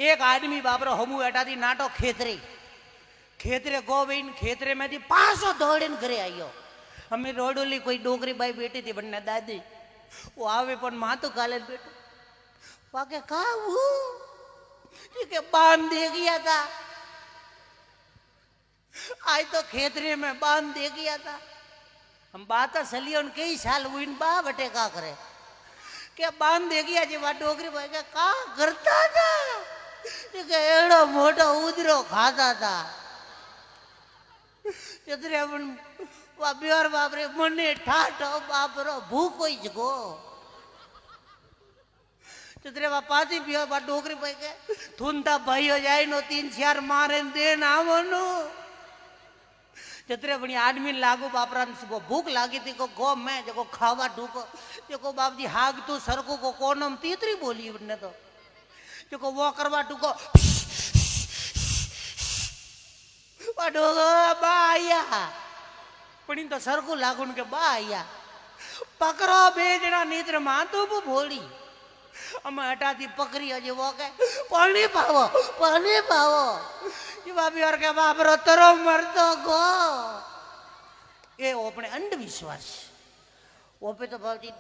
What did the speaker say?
एक आदमी बाबरो हमू एटा थी नाटो खेतरे खेतरे गोविन खेतरे में थी पासो दौड़ीने घरे आयो। हमें रोडोली कोई डोगरी बाई बेटी थी बनने दादी वो आवे पण मातो काले बेटो वाके का वो के बांध दे गया था। आज तो खेतरे में बांध दे गया था। हम बात सलियों कई साल हुई बा बटे का करे क्या बांध दे गया जी वा डोगरी भाई का करता था एड़ो मोटो उदरो खाता था। चतरे अपन वा बिहार बापरे मने ठाठो बापरो भूख कोई जगो चतरे वा पाती बिहार बा डोगरी भाई के थुनता भाई हो जाए नो 3-4 मारे देन आवनो चतरे बनी आदमी लागू बापरा को भूख लागी थी को गो मैं जो खावा ढूको जो बाप जी हाग तू सरकू को कोनम तीतरी बोली उनने तो जो वो करवा ढूको बाया पण तो सरकू लागू के बाया पकड़ो बेजना नीत्र मातो भोली અમે હટાથી પકડી હજી वो के पानी पावो ये बाबी और के बाबरो तरो मरतो गो ए अपने अंधविश्वास वो पे तो बाबूजी